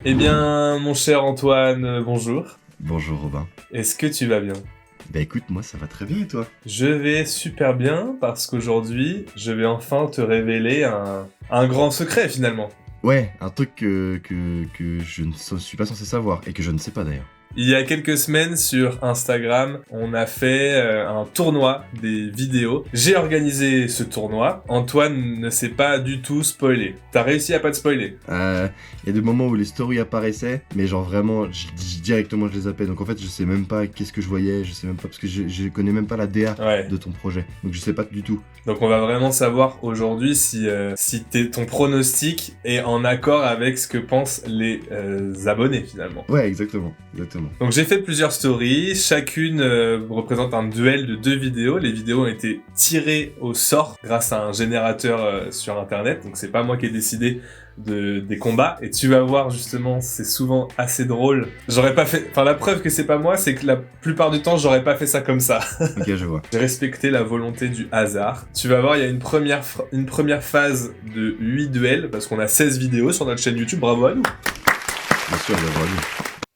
Eh bien, mon cher Antoine, bonjour. Bonjour Robin. Est-ce que tu vas bien? Bah écoute, moi ça va très bien et toi? Je vais super bien parce qu'aujourd'hui, je vais enfin te révéler un grand secret finalement. Ouais, un truc que je ne suis pas censé savoir et que je ne sais pas d'ailleurs. Il y a quelques semaines sur Instagram, on a fait un tournoi des vidéos. J'ai organisé ce tournoi. Antoine ne s'est pas du tout spoilé. T'as réussi à pas te spoiler? Il y a des moments où les stories apparaissaient, mais genre vraiment, directement je les zappais. Donc en fait, je sais même pas qu'est-ce que je voyais, je sais même pas, parce que je connais même pas la DA Ouais. de ton projet. Donc je sais pas du tout. Donc on va vraiment savoir aujourd'hui si ton pronostic est en accord avec ce que pensent les abonnés finalement. Ouais, exactement. Donc j'ai fait plusieurs stories, chacune représente un duel de 2 vidéos. Les vidéos ont été tirées au sort grâce à un générateur sur internet, donc c'est pas moi qui ai décidé des combats, et tu vas voir justement, c'est souvent assez drôle. J'aurais pas fait, enfin la preuve que c'est pas moi, c'est que la plupart du temps j'aurais pas fait ça comme ça. Ok, je vois. J'ai respecté la volonté du hasard. Tu vas voir, il y a une première phase de 8 duels, parce qu'on a 16 vidéos sur notre chaîne YouTube, bravo à nous. Bien sûr, d'avoir lu.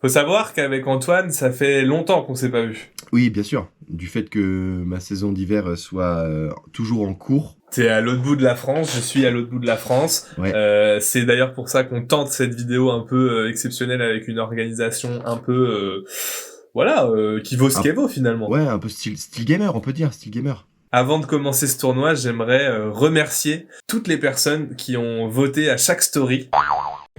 Faut savoir qu'avec Antoine, ça fait longtemps qu'on s'est pas vu. Oui, bien sûr. Du fait que ma saison d'hiver soit toujours en cours. T'es à l'autre bout de la France, je suis à l'autre bout de la France. Ouais. C'est d'ailleurs pour ça qu'on tente cette vidéo un peu exceptionnelle avec une organisation un peu... qui vaut ce qu'elle vaut finalement. Ouais, un peu style gamer, on peut dire, style gamer. Avant de commencer ce tournoi, j'aimerais remercier toutes les personnes qui ont voté à chaque story.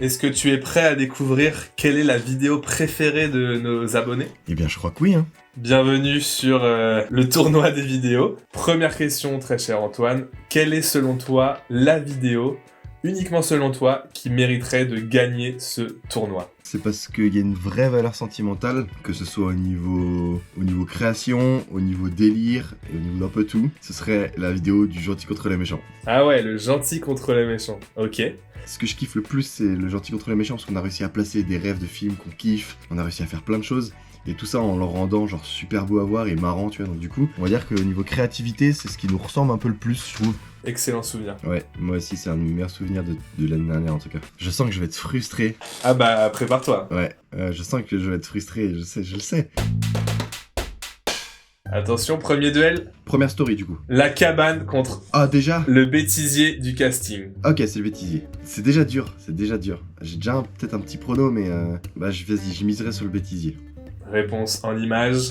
Est-ce que tu es prêt à découvrir quelle est la vidéo préférée de nos abonnés? Eh bien, je crois que oui, hein. Bienvenue sur le tournoi des vidéos. Première question, très cher Antoine. Quelle est selon toi la vidéo, uniquement selon toi, qui mériterait de gagner ce tournoi? C'est parce qu'il y a une vraie valeur sentimentale, que ce soit au niveau création, au niveau délire, et au niveau d'un peu tout. Ce serait la vidéo du gentil contre les méchants. Ah ouais, le gentil contre les méchants. Ok. Ce que je kiffe le plus, c'est le gentil contre les méchants, parce qu'on a réussi à placer des rêves de films qu'on kiffe, on a réussi à faire plein de choses, et tout ça en le rendant genre super beau à voir et marrant, tu vois. Donc du coup, on va dire que au niveau créativité, c'est ce qui nous ressemble un peu le plus, je trouve. Excellent souvenir. Ouais, moi aussi, c'est un de mes meilleurs souvenirs de l'année dernière en tout cas. Je sens que je vais être frustré. Ah bah, prépare-toi. Ouais, je sens que je vais être frustré, je le sais. Attention, premier duel. Première story du coup. La cabane contre Ah déjà? le bêtisier du casting. Ok, c'est le bêtisier. C'est déjà dur. J'ai déjà peut-être un petit prono, mais vas-y, je miserai sur le bêtisier. Réponse en image.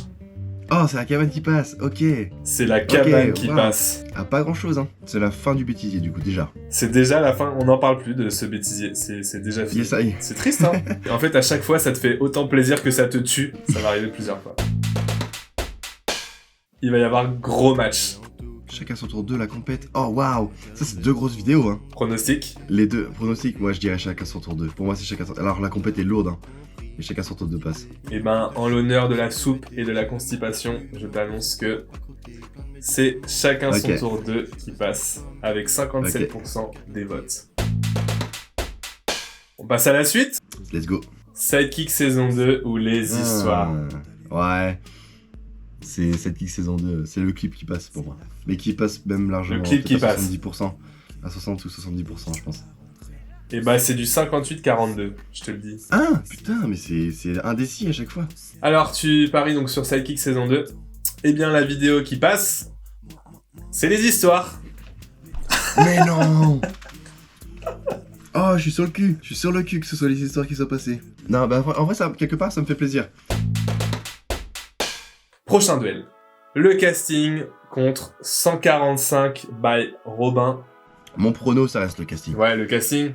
Oh, c'est la cabane qui passe, ok. C'est la cabane Ok, qui wow. passe. Ah, pas grand chose, hein. C'est la fin du bêtisier, du coup, déjà. C'est déjà la fin, on n'en parle plus de ce bêtisier, c'est déjà fini. Yes, ça y est. C'est triste, hein. Et en fait, à chaque fois, ça te fait autant plaisir que ça te tue. Ça va arriver plusieurs fois. Il va y avoir gros match. Chacun son tour 2, la compète. Oh, waouh. Ça, c'est 2 grosses vidéos, hein. Pronostic. Les deux pronostics, moi, je dirais chacun son tour 2. Pour moi, c'est chacun son... Alors, la compète est lourde, hein. Et chacun son tour 2 passe. Et ben, en l'honneur de la soupe et de la constipation, je t'annonce que c'est chacun son tour 2 qui passe, avec 57% des votes. On passe à la suite. Let's go. Sidekick saison 2 ou les histoires. Ouais. C'est Sidekick saison 2, c'est le clip qui passe pour moi. Mais qui passe même largement. Le clip qui à passe. 70%. À 60 ou 70%, je pense. Et bah c'est du 58-42, je te le dis. Ah putain, mais c'est indécis à chaque fois. Alors tu paries donc sur Sidekick saison 2. Eh bien la vidéo qui passe, c'est les histoires. Mais non. Oh, je suis sur le cul que ce soit les histoires qui soient passées. Non, bah en vrai, ça, quelque part, ça me fait plaisir. Prochain duel. Le casting contre 145 by Robin. Mon prono, ça reste le casting. Ouais, le casting.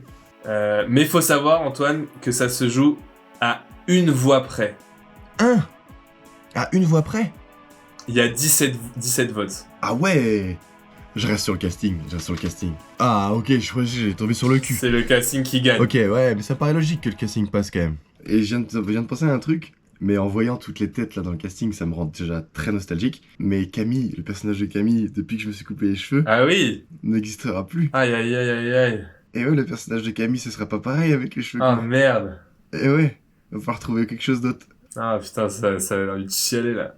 Mais faut savoir, Antoine, que ça se joue à une voix près. À une voix près. Il y a 17 votes. Ah ouais. Je reste sur le casting, Ah ok, je crois que j'ai tombé sur le cul. C'est le casting qui gagne. Ok, ouais, mais ça paraît logique que le casting passe quand même. Et je viens de penser à un truc, mais en voyant toutes les têtes là dans le casting, ça me rend déjà très nostalgique. Mais Camille, le personnage de Camille, depuis que je me suis coupé les cheveux, Ah oui. n'existera plus. Aïe aïe aïe aïe aïe. Et ouais, le personnage de Camille, ce sera pas pareil avec les cheveux. Ah courts. merde. Et ouais, on va falloir trouver quelque chose d'autre. Ah putain, ça a envie de chialer là.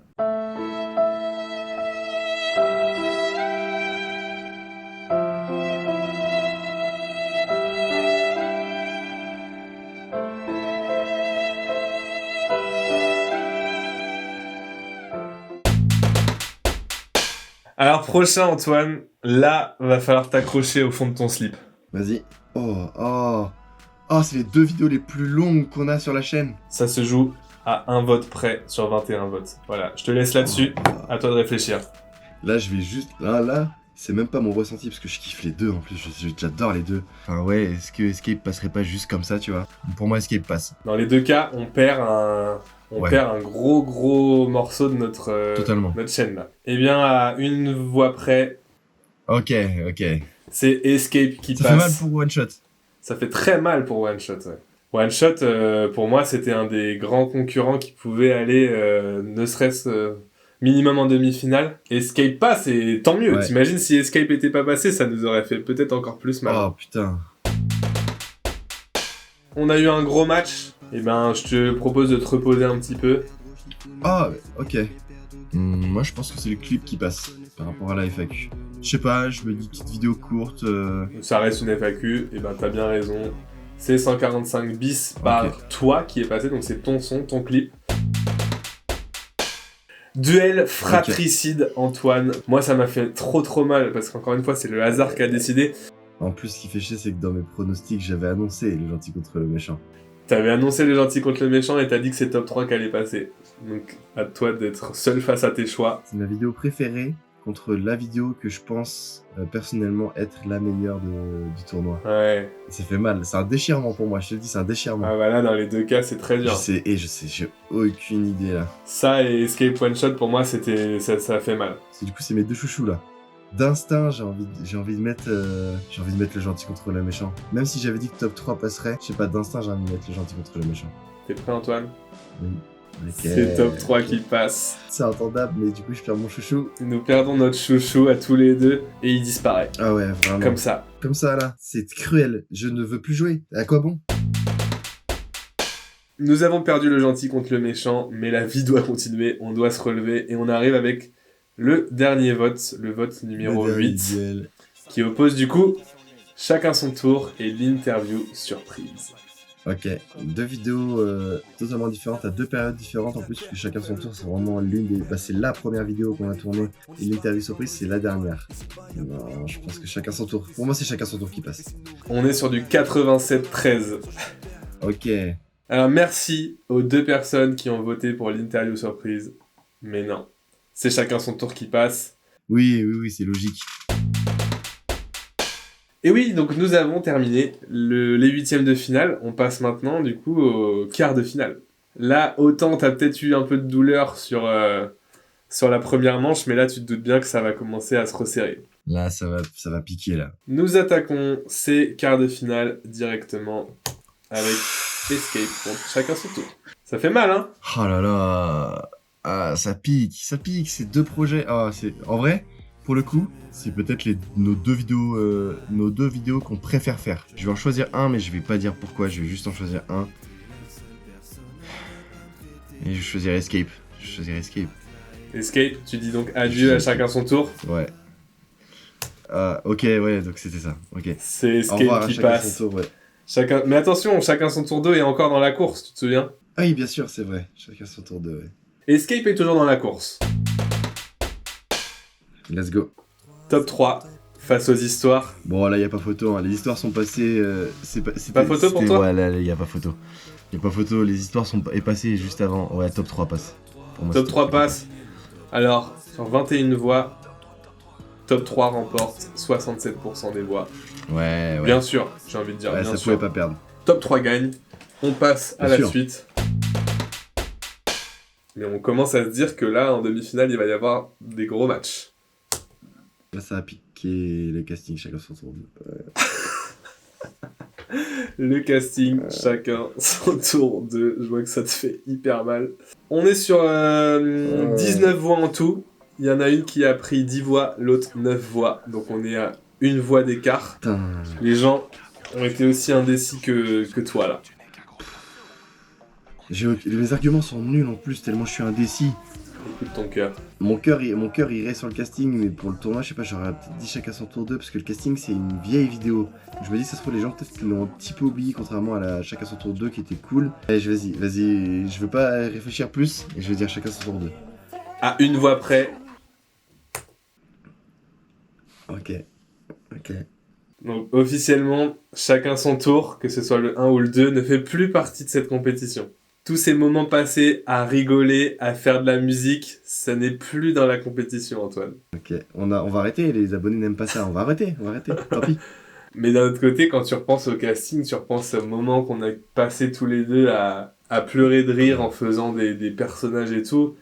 Alors, prochain, Antoine, là, va falloir t'accrocher au fond de ton slip. Vas-y. Oh, c'est les 2 vidéos les plus longues qu'on a sur la chaîne. Ça se joue à un vote près sur 21 votes. Voilà, je te laisse là-dessus, à toi de réfléchir. Là, je vais juste... Là, c'est même pas mon ressenti, parce que je kiffe les deux, en plus, j'adore les deux. Enfin, ouais, est-ce que Escape passerait pas juste comme ça, tu vois? Pour moi, Escape passe. Dans les deux cas, on perd un gros morceau de Totalement. notre chaîne, là. Eh bien, à une voix près, Ok. c'est Escape qui Ça passe. fait mal pour One Shot. Ça fait très mal pour One Shot, ouais. One Shot, pour moi, c'était un des grands concurrents qui pouvait aller, ne serait-ce minimum en demi-finale. Escape passe, et tant mieux. Ouais. T'imagines si Escape était pas passé, ça nous aurait fait peut-être encore plus mal. Oh, putain. On a eu un gros match. Eh ben, je te propose de te reposer un petit peu. Ah, ok. Moi, je pense que c'est le clip qui passe par rapport à la FAQ. Je sais pas, je me dis petite vidéo courte. Ça reste une FAQ, et ben t'as bien raison. C'est 145 bis par toi qui est passé, donc c'est ton son, ton clip. Duel fratricide, Antoine. Moi, ça m'a fait trop mal, parce qu'encore une fois, c'est le hasard qui a décidé. En plus, ce qui fait chier, c'est que dans mes pronostics, j'avais annoncé le gentil contre le méchant. T'avais annoncé les gentils contre le méchant et t'as dit que c'est top 3 qui allait passer. Donc, à toi d'être seul face à tes choix. C'est ma vidéo préférée contre la vidéo que je pense personnellement être la meilleure du tournoi. Ouais. Ça fait mal, c'est un déchirement pour moi, je te le dis, c'est un déchirement. Ah bah là, dans les deux cas, c'est très dur. Je sais, j'ai aucune idée là. Ça et Escape One Shot, pour moi, ça a fait mal. Du coup, c'est mes deux chouchous là. D'instinct, j'ai envie de mettre le gentil contre le méchant. Même si j'avais dit que top 3 passerait, je sais pas, d'instinct, j'ai envie de mettre le gentil contre le méchant. T'es prêt, Antoine? Oui. Okay. C'est top 3 qui passe. C'est entendable, mais du coup, je perds mon chouchou. Nous perdons notre chouchou à tous les deux et il disparaît. Ah ouais, vraiment. Comme ça. Comme ça, là. C'est cruel. Je ne veux plus jouer. À quoi bon? Nous avons perdu le gentil contre le méchant, mais la vie doit continuer, on doit se relever et on arrive avec le dernier vote, le vote numéro 8, qui oppose du coup chacun son tour et l'interview surprise. Ok, 2 vidéos totalement différentes à 2 périodes différentes en plus, parce que chacun son tour, c'est vraiment l'une des... Bah, c'est la première vidéo qu'on a tournée, et l'interview surprise, c'est la dernière. Ben, je pense que chacun son tour. Pour moi, c'est chacun son tour qui passe. On est sur du 87-13. Ok. Alors merci aux 2 personnes qui ont voté pour l'interview surprise, mais non, c'est chacun son tour qui passe. Oui, c'est logique. Et oui, donc nous avons terminé les 8e de finale. On passe maintenant, du coup, au quart de finale. Là, autant t'as peut-être eu un peu de douleur sur la première manche, mais là, tu te doutes bien que ça va commencer à se resserrer. Là, ça va piquer, là. Nous attaquons ces quarts de finale directement avec Escape contre chacun son tour. Ça fait mal, hein? Oh là là. Ah, ça pique, ces 2 projets. Ah, c'est... En vrai, pour le coup, c'est peut-être nos deux vidéos qu'on préfère faire. Je vais en choisir un, mais je vais pas dire pourquoi, je vais juste en choisir un. Et je vais choisir Escape. Escape, tu dis donc adieu à chacun son tour? Ouais. Ok, ouais, donc c'était ça. Ok. C'est Escape qui passe. Son tour, ouais. Mais attention, chacun son tour 2 est encore dans la course, tu te souviens? Ah oui, bien sûr, c'est vrai. Chacun son tour 2, ouais. Escape est toujours dans la course. Let's go. Top 3, face aux histoires. Bon, là, y a pas photo, hein. Les histoires sont passées... Pas photo pour toi? Ouais, là, y a pas photo. Les histoires sont passées juste avant. Ouais, top 3 passe. Pour moi, top 3 passe. Alors, sur 21 voix, top 3 remporte 67% des voix. Ouais. Bien sûr, j'ai envie de dire, ouais, bien ça sûr. pouvait pas perdre. Top 3 gagne. On passe à la suite. Mais on commence à se dire que là, en demi-finale, il va y avoir des gros matchs. Là, ça a piqué le casting, chacun son tour. Le casting, chacun son tour 2. Je vois que ça te fait hyper mal. On est sur 19 voix en tout. Il y en a une qui a pris 10 voix, l'autre 9 voix. Donc on est à une voix d'écart. Putain. Les gens ont été aussi indécis que toi, là. Les arguments sont nuls en plus, tellement je suis indécis. Écoute ton cœur. Mon cœur irait sur le casting, mais pour le tournoi, je sais pas, j'aurais peut-être dit chacun son tour 2, parce que le casting, c'est une vieille vidéo. Donc je me dis, ça se trouve, les gens peut-être qu'ils l'ont un petit peu oublié, contrairement à la chacun son tour 2 qui était cool. Allez, vas-y, je veux pas réfléchir plus, et je vais dire chacun son tour 2. À une voix près. Ok. Ok. Donc officiellement, chacun son tour, que ce soit le 1 ou le 2, ne fait plus partie de cette compétition. Tous ces moments passés à rigoler, à faire de la musique, ça n'est plus dans la compétition, Antoine. Ok. On va arrêter, les abonnés n'aiment pas ça. On va arrêter. Tant pis. Mais d'un autre côté, quand tu repenses au casting, tu repenses au moment qu'on a passé tous les deux à pleurer de rire en faisant des personnages et tout.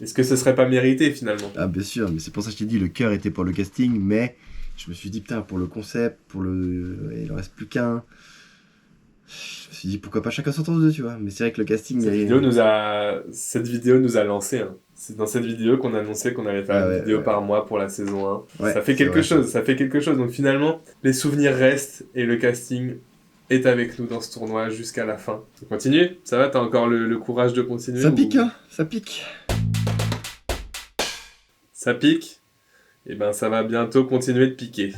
Est-ce que ce serait pas mérité finalement? Ah, bien sûr, mais c'est pour ça que je t'ai dit, le cœur était pour le casting, mais je me suis dit, putain, pour le concept, il en reste plus qu'un. Je me suis dit, pourquoi pas chacun son tour de deux, tu vois. Mais c'est vrai que le casting. Cette vidéo nous a lancé. Hein. C'est dans cette vidéo qu'on annonçait qu'on allait faire une vidéo par mois pour la saison 1. Ouais, ça fait quelque chose, ça fait quelque chose. Donc finalement, les souvenirs restent et le casting est avec nous dans ce tournoi jusqu'à la fin. On continue? Ça va? T'as encore le courage de continuer? Ça pique, hein? Ça pique. Ça pique? Et ben ça va bientôt continuer de piquer.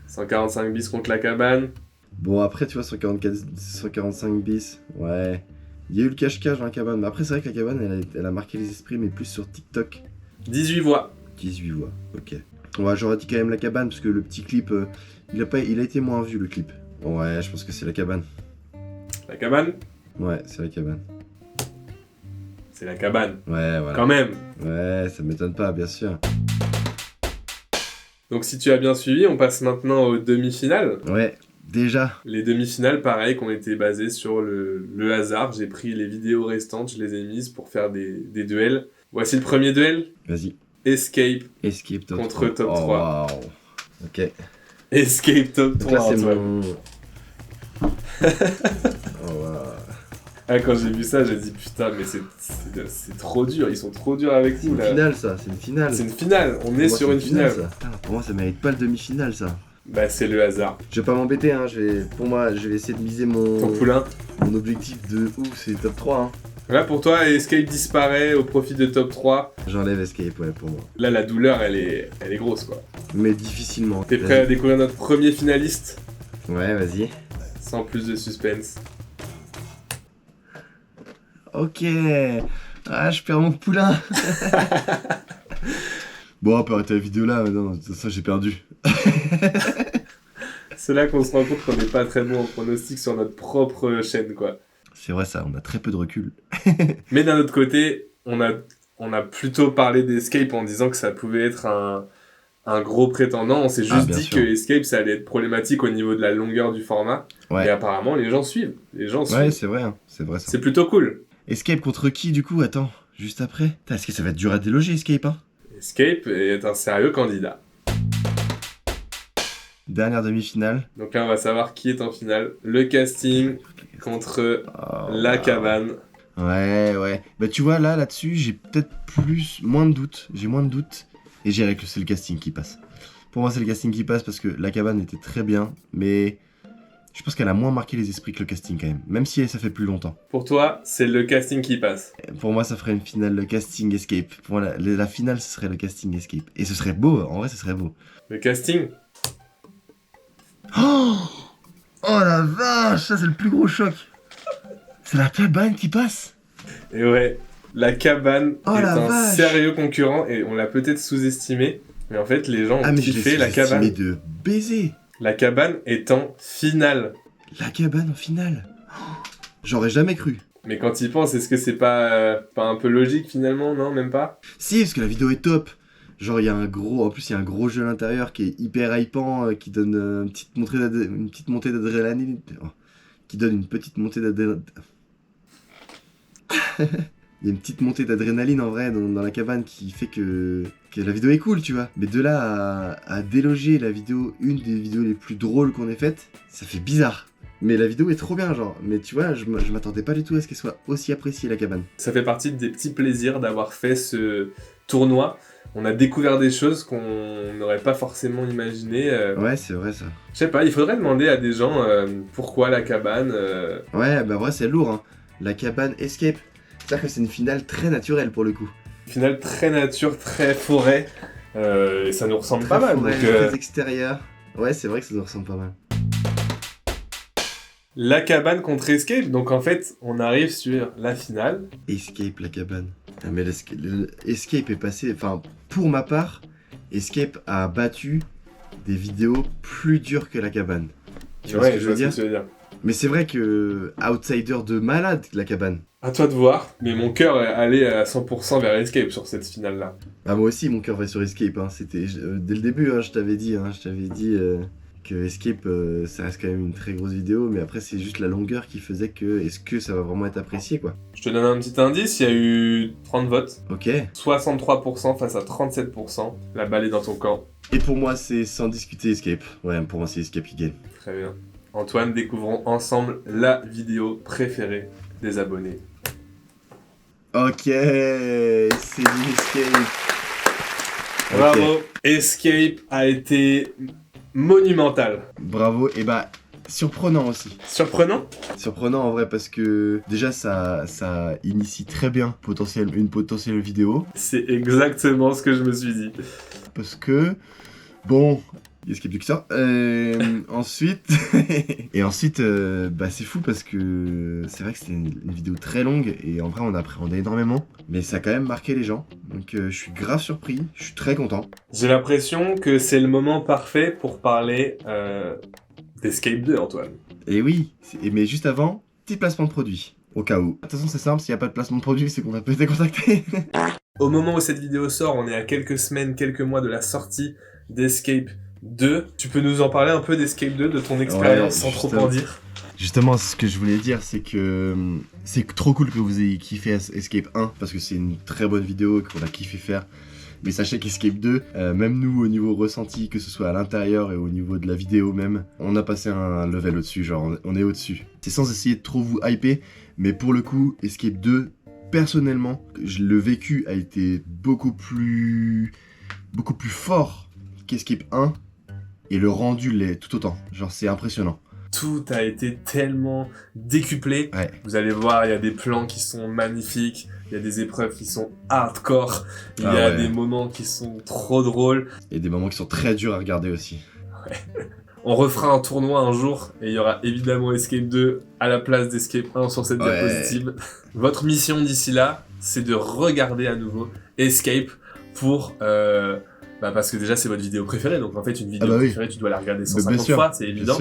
145 bis contre la cabane. Bon, après, tu vois, 145 bis, ouais. Il y a eu le cache-cache dans la cabane, mais après, c'est vrai que la cabane, elle a marqué les esprits, mais plus sur TikTok. 18 voix. 18 voix, ok. Ouais, j'aurais dit quand même la cabane, parce que le petit clip, il a été moins vu, le clip. Ouais, je pense que c'est la cabane. La cabane? Ouais, c'est la cabane. C'est la cabane. Ouais, voilà. Quand même. Ouais, ça m'étonne pas, bien sûr. Donc si tu as bien suivi, on passe maintenant aux demi-finales. Ouais, déjà. Les demi-finales, pareil, qui ont été basées sur le hasard. J'ai pris les vidéos restantes, je les ai mises pour faire des duels. Voici le premier duel. Vas-y. Escape Top contre 3. Top 3. Wow. Ok. Escape Top 3. Donc là, c'est Antoine. mon... Oh, wow. Ah, quand j'ai vu ça, j'ai dit putain, mais c'est trop dur. Ils sont trop durs avec C'est nous une là. finale, ça. C'est une finale. C'est une finale. On est sur une finale. Ça. Putain, pour moi, ça mérite pas le demi-finale, ça. Bah, c'est le hasard. Je vais pas m'embêter, hein. Pour moi, je vais essayer de miser mon Ton poulain. objectif de ouf, c'est top 3. Hein. Là, pour toi, Escape disparaît au profit de Top 3. J'enlève Escape, ouais, pour moi. Là, la douleur, elle est grosse, quoi. Mais difficilement. T'es prêt à découvrir notre premier finaliste? Ouais, vas-y. Sans plus de suspense. Ok. Ah, je perds mon poulain. Bon, on peut arrêter la vidéo là, non, ça j'ai perdu. C'est là qu'on se rend compte qu'on n'est pas très bon en pronostic sur notre propre chaîne, quoi. C'est vrai ça, on a très peu de recul. Mais d'un autre côté, on a plutôt parlé d'Escape en disant que ça pouvait être un gros prétendant. On s'est juste dit sûr. que Escape, ça allait être problématique au niveau de la longueur du format. Ouais. Et apparemment, les gens suivent. Ouais, c'est vrai, hein. C'est vrai ça. C'est plutôt cool. Escape contre qui du coup? Attends, juste après. Putain, est-ce que ça va être dur à déloger Escape, hein? Escape est un sérieux candidat. Dernière demi-finale. Donc là, on va savoir qui est en finale. Le casting contre la cabane. Ouais. Bah tu vois, là-dessus, j'ai peut-être moins de doutes. J'ai moins de doutes. Et je dirais que c'est le casting qui passe. Pour moi, c'est le casting qui passe parce que la cabane était très bien. Mais je pense qu'elle a moins marqué les esprits que le casting quand même. Même si ça fait plus longtemps. Pour toi, c'est le casting qui passe. Pour moi, ça ferait une finale, le casting Escape. Pour moi, la finale, ce serait le casting Escape. Et ce serait beau, en vrai, ce serait beau. Le casting? Oh la vache, ça c'est le plus gros choc. C'est la cabane qui passe. Et ouais, la cabane est un vache. sérieux concurrent et on l'a peut-être sous-estimé. Mais en fait, les gens ont kiffé la cabane. Mais de baiser. La cabane est en finale. La cabane en finale. J'aurais jamais cru. Mais quand il pense, est-ce que c'est pas un peu logique finalement? Non, même pas? Si, parce que la vidéo est top. Genre, il y a un gros jeu à l'intérieur qui est hyper hypant, qui donne une petite montée d'adrénaline. Qui donne une petite montée d'adrénaline. Il y a une petite montée d'adrénaline en vrai dans la cabane qui fait que la vidéo est cool, tu vois. Mais de là à déloger la vidéo, une des vidéos les plus drôles qu'on ait faites, ça fait bizarre. Mais la vidéo est trop bien, genre. Mais tu vois, je m'attendais pas du tout à ce qu'elle soit aussi appréciée, la cabane. Ça fait partie des petits plaisirs d'avoir fait ce tournoi. On a découvert des choses qu'on n'aurait pas forcément imaginées. Ouais, c'est vrai ça. Je sais pas, il faudrait demander à des gens pourquoi la cabane. Ouais, bah ouais, c'est lourd, hein. La cabane Escape. C'est-à-dire que c'est une finale très naturelle pour le coup. Finale très nature, très forêt. Et ça nous ressemble pas mal. Forêt, Donc, très extérieur. Ouais, c'est vrai que ça nous ressemble pas mal. La cabane contre Escape. Donc en fait, on arrive sur la finale. Escape, la cabane. Ah, mais Escape est passé... Enfin, pour ma part, Escape a battu des vidéos plus dures que la cabane. Tu vois Ouais, ce que je je veux vois ce dire? que tu veux dire. Mais c'est vrai que outsider de malade, la cabane. À toi de voir, mais mon cœur est allé à 100% vers Escape sur cette finale-là. Ah, moi aussi, mon cœur va sur Escape. Hein. Dès le début, hein, je t'avais dit, que Escape, ça reste quand même une très grosse vidéo, mais après, c'est juste la longueur qui faisait que est-ce que ça va vraiment être apprécié, quoi. Je te donne un petit indice, il y a eu 30 votes. Ok. 63% face à 37%. La balle est dans ton camp. Et pour moi, c'est sans discuter Escape. Ouais, pour moi, c'est Escape qui gagne. Très bien. Antoine, découvrons ensemble la vidéo préférée des abonnés. Ok, c'est du Escape. Ok. Bravo. Escape a été monumental. Bravo, et bah, surprenant aussi. Surprenant? Surprenant en vrai parce que déjà ça initie très bien une potentielle vidéo. C'est exactement ce que je me suis dit. Parce que, bon, Escape qui sort. Ensuite, et ensuite, bah c'est fou parce que c'est vrai que c'était une vidéo très longue et en vrai on appréhendait énormément. Mais ça a quand même marqué les gens. Donc je suis grave surpris, je suis très content. J'ai l'impression que c'est le moment parfait pour parler d'Escape 2, Antoine. Et oui, mais juste avant, petit placement de produit. Au cas où. De toute façon c'est simple, s'il n'y a pas de placement de produit, c'est qu'on va peut-être contacter. Au moment où cette vidéo sort, on est à quelques semaines, quelques mois de la sortie d'Escape 2. Tu peux nous en parler un peu d'Escape 2, de ton expérience sans trop en dire? Justement, ce que je voulais dire, c'est que c'est trop cool que vous ayez kiffé Escape 1, parce que c'est une très bonne vidéo qu'on a kiffé faire. Mais sachez qu'Escape 2, même nous, au niveau ressenti, que ce soit à l'intérieur et au niveau de la vidéo même, on a passé un level au-dessus, genre on est au-dessus. C'est sans essayer de trop vous hyper, mais pour le coup, Escape 2, personnellement, le vécu a été beaucoup plus fort qu'Escape 1, et le rendu l'est tout autant. Genre c'est impressionnant. Tout a été tellement décuplé. Ouais. Vous allez voir, il y a des plans qui sont magnifiques, il y a des épreuves qui sont hardcore, il y a des moments qui sont trop drôles. Et des moments qui sont très durs à regarder aussi. Ouais. On refera un tournoi un jour et il y aura évidemment Escape 2 à la place d'Escape 1 sur cette diapositive. Votre mission d'ici là, c'est de regarder à nouveau Escape pour... parce que déjà c'est votre vidéo préférée, donc en fait une vidéo préférée tu dois la regarder 150 fois, c'est évident.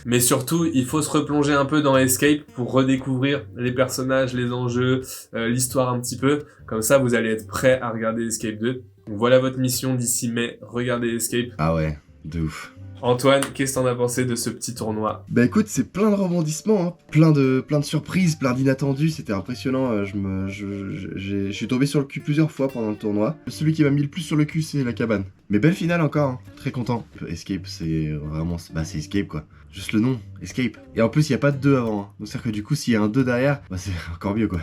Mais surtout il faut se replonger un peu dans Escape pour redécouvrir les personnages, les enjeux, l'histoire un petit peu. Comme ça vous allez être prêt à regarder Escape 2. Donc voilà votre mission d'ici mai, regardez Escape. Ah ouais, de ouf. Antoine, qu'est-ce que t'en as pensé de ce petit tournoi? Bah écoute, c'est plein de rebondissements, hein. plein de surprises, plein d'inattendus, c'était impressionnant. Je suis tombé sur le cul plusieurs fois pendant le tournoi. Celui qui m'a mis le plus sur le cul, c'est la cabane. Mais belle finale encore, hein. Très content. Escape, c'est vraiment... Bah c'est Escape quoi. Juste le nom, Escape. Et en plus, il n'y a pas de 2 avant. Hein. Donc c'est-à-dire que du coup, s'il y a un 2 derrière, bah c'est encore mieux quoi.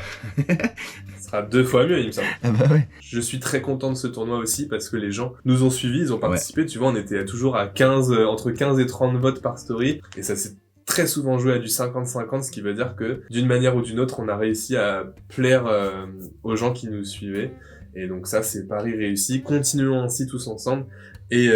Ce sera 2 fois mieux, il me semble. Ah bah ouais. Je suis très content de ce tournoi aussi parce que les gens nous ont suivis, ils ont participé. Tu vois, on était toujours à entre 15 et 30 votes par story. Et ça s'est très souvent joué à du 50-50, ce qui veut dire que d'une manière ou d'une autre, on a réussi à plaire aux gens qui nous suivaient. Et donc ça, c'est pari réussi. Continuons ainsi tous ensemble. Et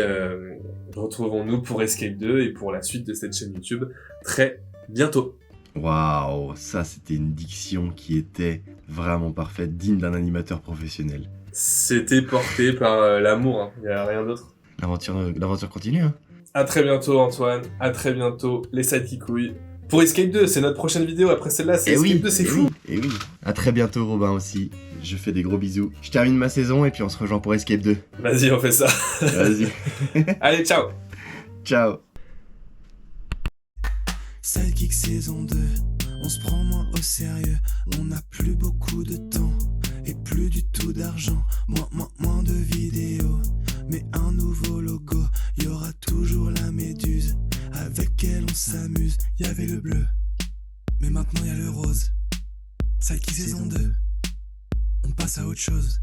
retrouvons-nous pour Escape 2 et pour la suite de cette chaîne YouTube très bientôt. Waouh, ça c'était une diction qui était vraiment parfaite, digne d'un animateur professionnel. C'était porté par l'amour, hein. Il n'y a rien d'autre. L'aventure continue, hein. À très bientôt Antoine, à très bientôt les Sadikouilles. Pour Escape 2, c'est notre prochaine vidéo, après celle-là c'est Escape 2, c'est fou. Et oui, à très bientôt Robin aussi, je fais des gros bisous. Je termine ma saison et puis on se rejoint pour Escape 2. Vas-y, on fait ça. Vas-y. Allez, ciao. Ciao. Sidekick saison 2, on se prend moins au sérieux, on n'a plus beaucoup de temps et plus du tout d'argent, moins de vidéos, mais un nouveau logo, y aura toujours la méduse, avec elle on s'amuse, y avait le bleu, mais maintenant y a le rose. Sidekick saison 2, on passe à autre chose.